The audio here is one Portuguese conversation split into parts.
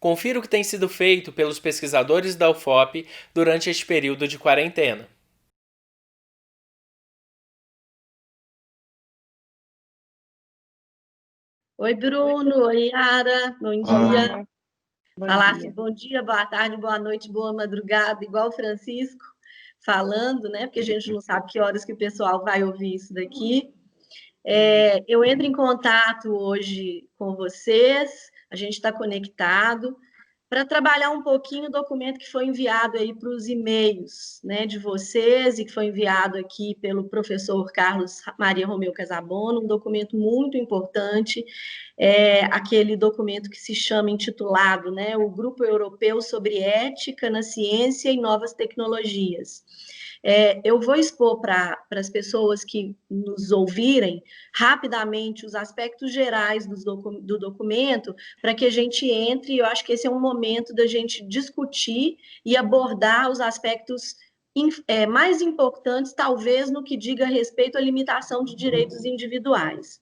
Confira o que tem sido feito pelos pesquisadores da UFOP durante este período de quarentena. Oi, Bruno. Oi, Yara. Bom dia. Falasse bom dia, boa tarde, boa noite, boa madrugada, igual o Francisco falando, né? Porque a gente não sabe que horas que o pessoal vai ouvir isso daqui. Eu entro em contato hoje com vocês, a gente está conectado para trabalhar um pouquinho o documento que foi enviado aí para os e-mails, né, de vocês e que foi enviado aqui pelo professor Carlos Maria Romeu Casabona, um documento muito importante, aquele documento que se chama intitulado, né, o Grupo Europeu sobre Ética na Ciência e Novas Tecnologias. Eu vou expor para as pessoas que nos ouvirem rapidamente os aspectos gerais do documento, para que a gente entre, e eu acho que esse é um momento da gente discutir e abordar os aspectos mais importantes, talvez, no que diga respeito à limitação de direitos individuais.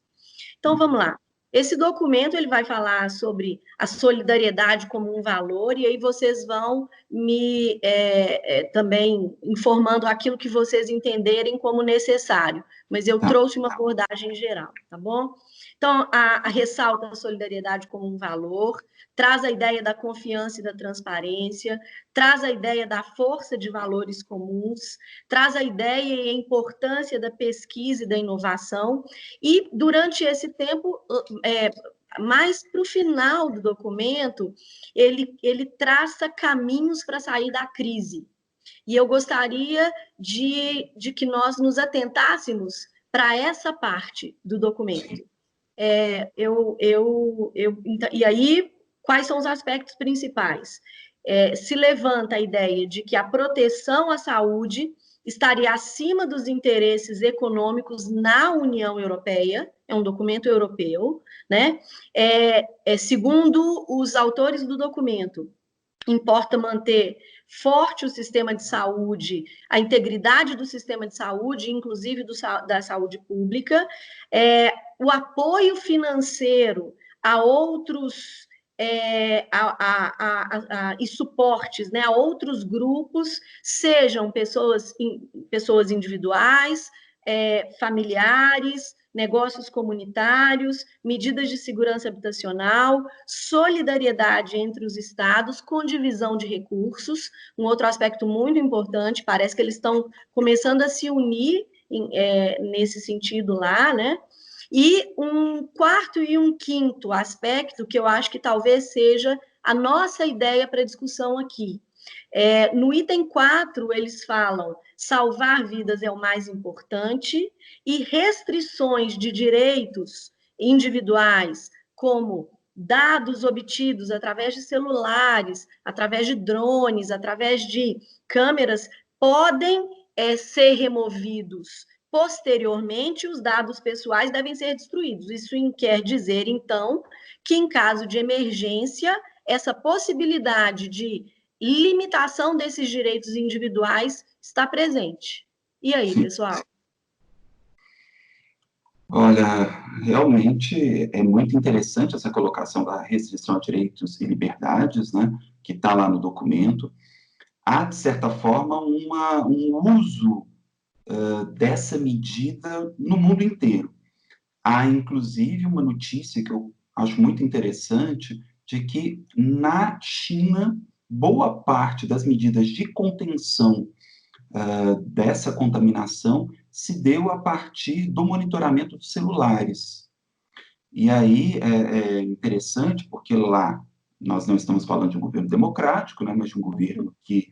Então, vamos lá. Esse documento ele vai falar sobre a solidariedade como um valor, e aí vocês vão me também informando aquilo que vocês entenderem como necessário, mas eu trouxe uma abordagem geral, tá bom? Então, a ressalta a solidariedade como um valor, traz a ideia da confiança e da transparência, traz a ideia da força de valores comuns, traz a ideia e a importância da pesquisa e da inovação, e durante esse tempo, mais para o final do documento, ele traça caminhos para sair da crise. E eu gostaria de que nós nos atentássemos para essa parte do documento. E aí, quais são os aspectos principais? Se levanta a ideia de que a proteção à saúde estaria acima dos interesses econômicos na União Europeia, é um documento europeu, né? Segundo os autores do documento, importa manter forte o sistema de saúde, a integridade do sistema de saúde, inclusive da saúde pública, o apoio financeiro a outros e suportes, né, a outros grupos, sejam pessoas individuais, familiares, negócios comunitários, medidas de segurança habitacional, solidariedade entre os estados, com divisão de recursos, um outro aspecto muito importante, parece que eles estão começando a se unir nesse sentido lá, né? E um quarto e um quinto aspecto, que eu acho que talvez seja a nossa ideia para discussão aqui. No item 4, eles falam: salvar vidas é o mais importante, e restrições de direitos individuais, como dados obtidos através de celulares, através de drones, através de câmeras, podem ser removidos. Posteriormente, os dados pessoais devem ser destruídos. Isso quer dizer, então, que em caso de emergência, essa possibilidade de limitação desses direitos individuais está presente. E aí, pessoal? Olha, realmente é muito interessante essa colocação da restrição a direitos e liberdades, né, que está lá no documento. Há, de certa forma, um uso dessa medida no mundo inteiro. Há, inclusive, uma notícia que eu acho muito interessante, de que na China, boa parte das medidas de contenção dessa contaminação se deu a partir do monitoramento dos celulares. E aí é interessante, porque lá nós não estamos falando de um governo democrático, né, mas de um governo que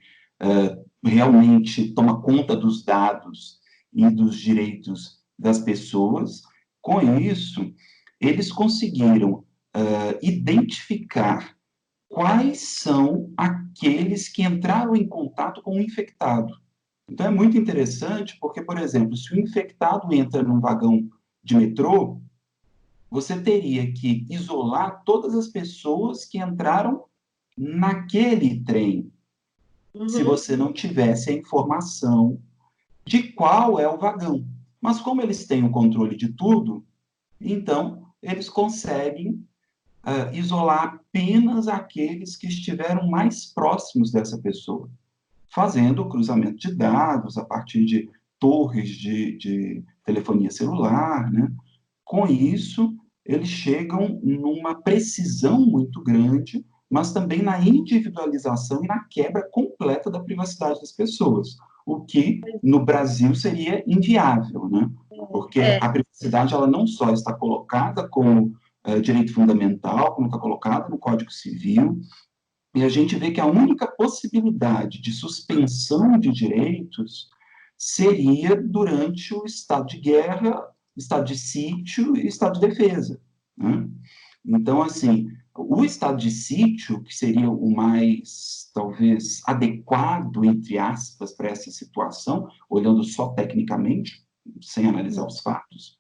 realmente toma conta dos dados e dos direitos das pessoas. Com isso, eles conseguiram identificar quais são aqueles que entraram em contato com o infectado. Então, é muito interessante porque, por exemplo, se o infectado entra num vagão de metrô, você teria que isolar todas as pessoas que entraram naquele trem, se você não tivesse a informação de qual é o vagão. Mas como eles têm o controle de tudo, então eles conseguem isolar apenas aqueles que estiveram mais próximos dessa pessoa, fazendo o cruzamento de dados a partir de torres de telefonia celular, né? Com isso, eles chegam numa precisão muito grande, mas também na individualização e na quebra completa da privacidade das pessoas, o que no Brasil seria inviável, né? Porque a privacidade ela não só está colocada como direito fundamental, como está colocada no Código Civil, e a gente vê que a única possibilidade de suspensão de direitos seria durante o estado de guerra, estado de sítio e estado de defesa, né? Então, assim, o estado de sítio, que seria o mais, talvez, adequado, entre aspas, para essa situação, olhando só tecnicamente, sem analisar os fatos,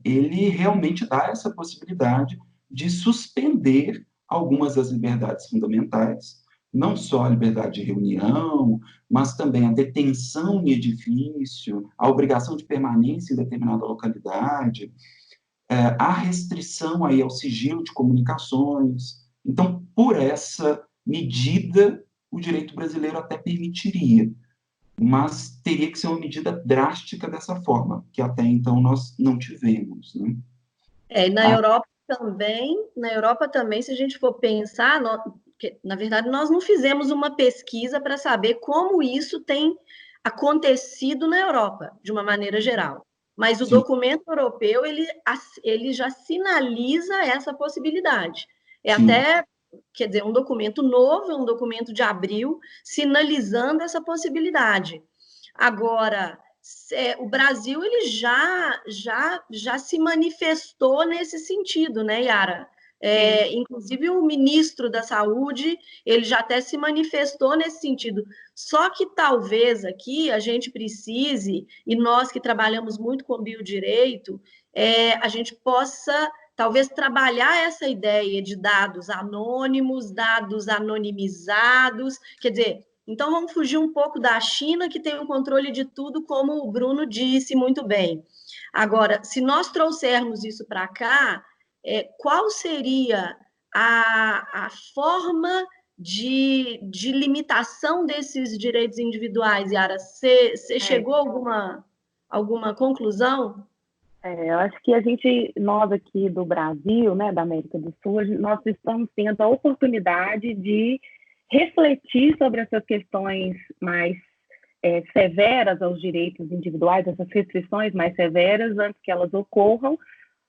ele realmente dá essa possibilidade de suspender algumas das liberdades fundamentais, não só a liberdade de reunião, mas também a detenção em edifício, a obrigação de permanência em determinada localidade, a restrição aí ao sigilo de comunicações. Então, por essa medida, o direito brasileiro até permitiria, mas teria que ser uma medida drástica dessa forma, que até então nós não tivemos, né? Na Europa também, se a gente for pensar, na verdade, nós não fizemos uma pesquisa para saber como isso tem acontecido na Europa, de uma maneira geral. Mas o Sim. documento europeu, ele já sinaliza essa possibilidade. Sim. Até, quer dizer, um documento novo, um documento de abril, sinalizando essa possibilidade. Agora, o Brasil ele já se manifestou nesse sentido, né, Yara? Inclusive o ministro da Saúde, ele já até se manifestou nesse sentido. Só que talvez aqui a gente precise, e nós que trabalhamos muito com biodireito, a gente possa talvez trabalhar essa ideia de dados anônimos, dados anonimizados, quer dizer, então, vamos fugir um pouco da China, que tem o controle de tudo, como o Bruno disse muito bem. Agora, se nós trouxermos isso para cá, qual seria a forma de limitação desses direitos individuais, Yara? Você chegou a alguma conclusão? Eu acho que nós aqui do Brasil, né, da América do Sul, nós estamos tendo a oportunidade de refletir sobre essas questões mais severas aos direitos individuais, essas restrições mais severas antes que elas ocorram,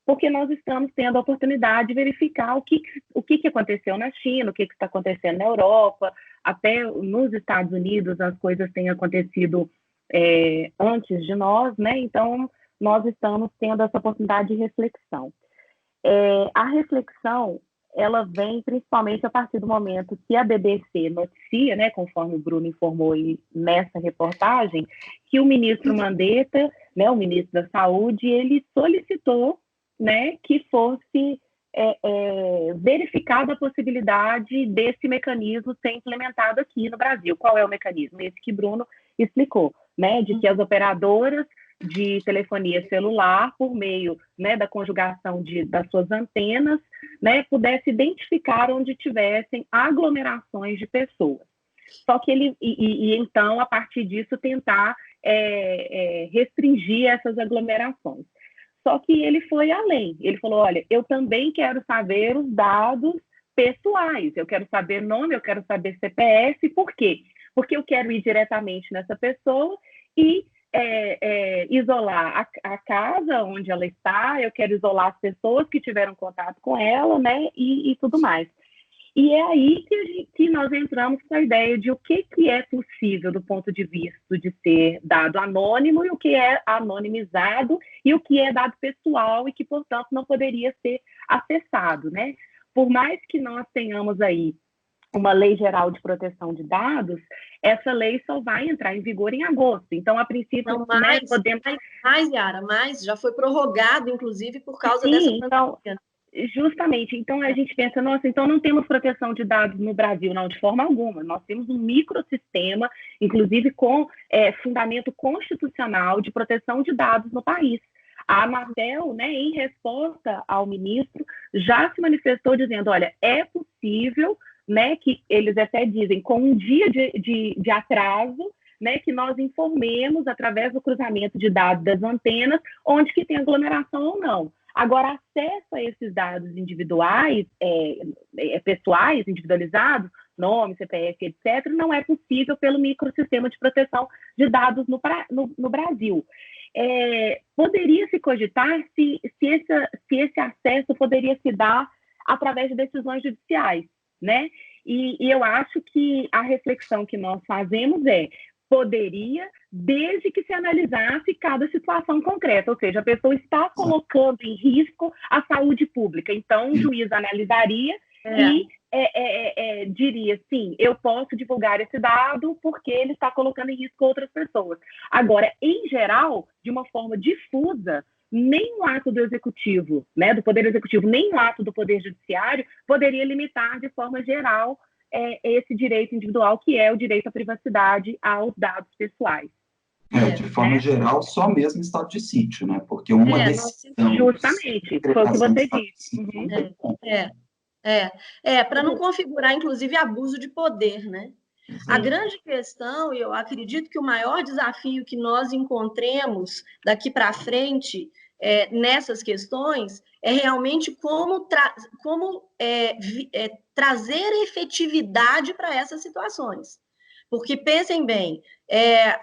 porque nós estamos tendo a oportunidade de verificar o que aconteceu na China, o que está acontecendo na Europa, até nos Estados Unidos as coisas têm acontecido antes de nós, né? Então, nós estamos tendo essa oportunidade de reflexão. A reflexão ela vem principalmente a partir do momento que a BBC noticia, né, conforme o Bruno informou aí nessa reportagem, que o ministro Mandetta, né, o ministro da Saúde, ele solicitou, né, que fosse verificada a possibilidade desse mecanismo ser implementado aqui no Brasil. Qual é o mecanismo? Esse que Bruno explicou, né, de que as operadoras de telefonia celular, por meio, né, da conjugação das suas antenas, né, pudesse identificar onde tivessem aglomerações de pessoas. Só que então, a partir disso, tentar restringir essas aglomerações. Só que ele foi além. Ele falou, olha, eu também quero saber os dados pessoais. Eu quero saber nome, eu quero saber CPF. Por quê? Porque eu quero ir diretamente nessa pessoa e isolar a casa onde ela está, eu quero isolar as pessoas que tiveram contato com ela, né, e tudo mais. E é aí que nós entramos com a ideia de o que é possível do ponto de vista de ser dado anônimo e o que é anonimizado e o que é dado pessoal e que, portanto, não poderia ser acessado, né? Por mais que nós tenhamos aí uma lei geral de proteção de dados, essa lei só vai entrar em vigor em agosto. Então, a princípio, não, Yara, já foi prorrogado, inclusive, por causa dessa pandemia. Justamente. Então, a gente pensa, nossa, então não temos proteção de dados no Brasil, não, de forma alguma. Nós temos um microsistema, inclusive com fundamento constitucional de proteção de dados no país. A Anatel, né, em resposta ao ministro, já se manifestou dizendo, olha, é possível, né, que eles até dizem, com um dia de atraso, né, que nós informemos através do cruzamento de dados das antenas onde que tem aglomeração ou não. Agora, acesso a esses dados individuais, pessoais, individualizados, nome, CPF, etc., não é possível pelo microsistema de proteção de dados no Brasil. Poderia se cogitar se esse acesso poderia se dar através de decisões judiciais, né? E eu acho que a reflexão que nós fazemos poderia, desde que se analisasse cada situação concreta, ou seja, a pessoa está colocando em risco a saúde pública, então o juiz analisaria e diria, sim, eu posso divulgar esse dado porque ele está colocando em risco outras pessoas. Agora, em geral, de uma forma difusa, nem o ato do executivo, né, do Poder Executivo, nem o ato do Poder Judiciário poderia limitar de forma geral esse direito individual, que é o direito à privacidade aos dados pessoais. De forma geral, só mesmo em estado de sítio, né? Porque uma decisão... Justamente, foi o que você disse. Para não configurar, inclusive, abuso de poder, né? A grande questão, e eu acredito que o maior desafio que nós encontremos daqui para frente nessas questões é realmente como trazer efetividade para essas situações. Porque, pensem bem,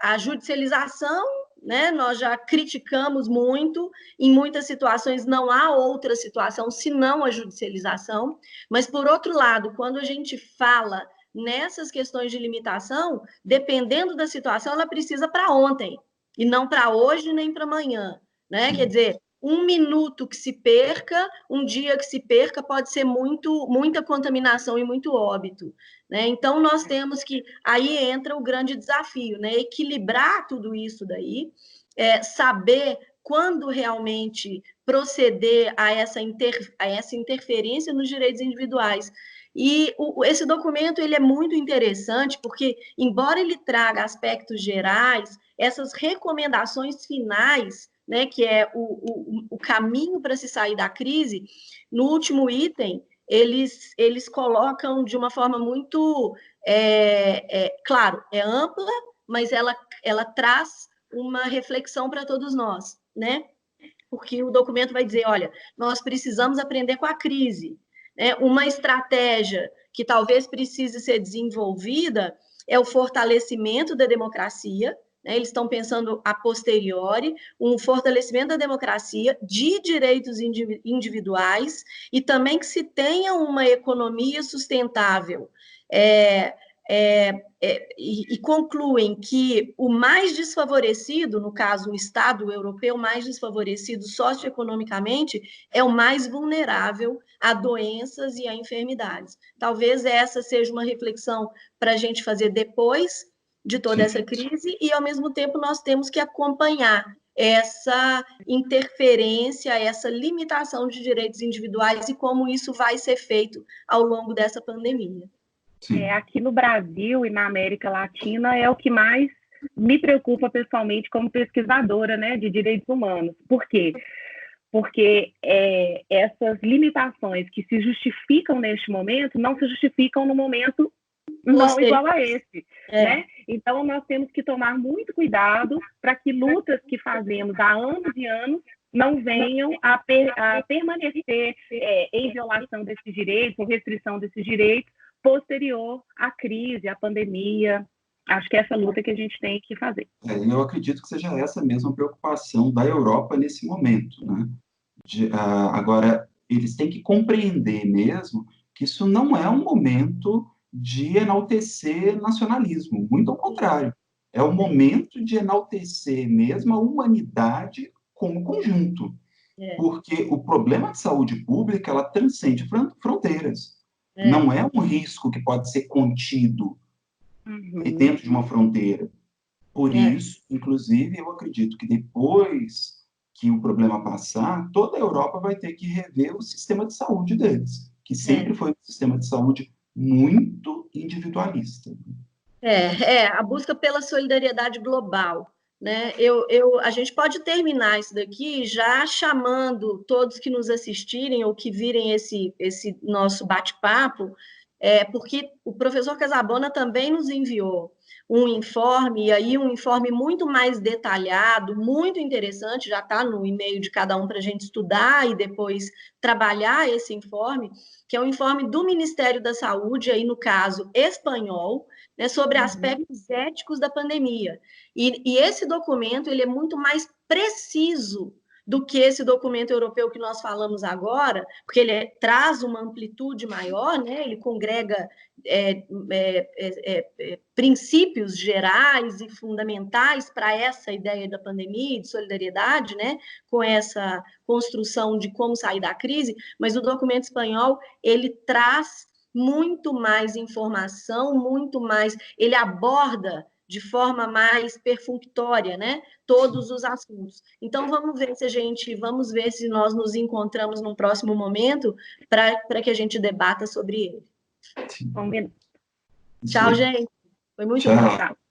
a judicialização, né, nós já criticamos muito, em muitas situações não há outra situação senão a judicialização, mas, por outro lado, quando a gente fala nessas questões de limitação, dependendo da situação, ela precisa para ontem, e não para hoje nem para amanhã, né? Quer dizer, um minuto que se perca, um dia que se perca, pode ser muita contaminação e muito óbito, né? Então, nós temos que... Aí entra o grande desafio, né? Equilibrar tudo isso daí, saber quando realmente proceder a essa interferência nos direitos individuais. E esse documento ele é muito interessante porque, embora ele traga aspectos gerais, essas recomendações finais, né, que é o caminho para se sair da crise, no último item, eles colocam de uma forma muito, claro, é ampla, mas ela traz uma reflexão para todos nós, né? Porque o documento vai dizer, olha, nós precisamos aprender com a crise. Uma estratégia que talvez precise ser desenvolvida é o fortalecimento da democracia, né? Eles estão pensando a posteriori, um fortalecimento da democracia, de direitos individuais, e também que se tenha uma economia sustentável. E concluem que o mais desfavorecido, no caso, o Estado europeu mais desfavorecido socioeconomicamente, é o mais vulnerável a doenças e a enfermidades. Talvez essa seja uma reflexão para a gente fazer depois de toda essa crise, e, ao mesmo tempo, nós temos que acompanhar essa interferência, essa limitação de direitos individuais e como isso vai ser feito ao longo dessa pandemia. Aqui no Brasil e na América Latina é o que mais me preocupa pessoalmente como pesquisadora, né, de direitos humanos. Por quê? Porque essas limitações que se justificam neste momento não se justificam no momento não igual a esse, né? Então, nós temos que tomar muito cuidado para que lutas que fazemos há anos e anos não venham a permanecer em violação desses direitos, ou restrição desses direitos, posterior à crise, à pandemia. Acho que é essa luta que a gente tem que fazer. Eu acredito que seja essa mesma preocupação da Europa nesse momento, né? Agora, eles têm que compreender mesmo que isso não é um momento de enaltecer nacionalismo, muito ao contrário. É o momento de enaltecer mesmo a humanidade como conjunto. Porque o problema de saúde pública, ela transcende fronteiras. Não é um risco que pode ser contido dentro de uma fronteira. Por isso, inclusive, eu acredito que depois que o problema passar, toda a Europa vai ter que rever o sistema de saúde deles, que sempre foi um sistema de saúde muito individualista. A busca pela solidariedade global, né? A gente pode terminar isso daqui já chamando todos que nos assistirem ou que virem esse nosso bate-papo, porque o professor Casabona também nos enviou um informe, e aí um informe muito mais detalhado, muito interessante, já está no e-mail de cada um para a gente estudar e depois trabalhar esse informe, que é um informe do Ministério da Saúde, aí no caso espanhol, né, sobre aspectos éticos da pandemia. E esse documento ele é muito mais preciso do que esse documento europeu que nós falamos agora, porque ele traz uma amplitude maior, né? Ele congrega princípios gerais e fundamentais para essa ideia da pandemia e de solidariedade, né? Com essa construção de como sair da crise, mas o documento espanhol, ele traz muito mais informação, muito mais, ele aborda de forma mais perfunctória, né? Todos os assuntos. Então, vamos ver se nós nos encontramos num próximo momento para que a gente debata sobre ele. Combinado. Tchau, gente. Foi muito Tchau. bom.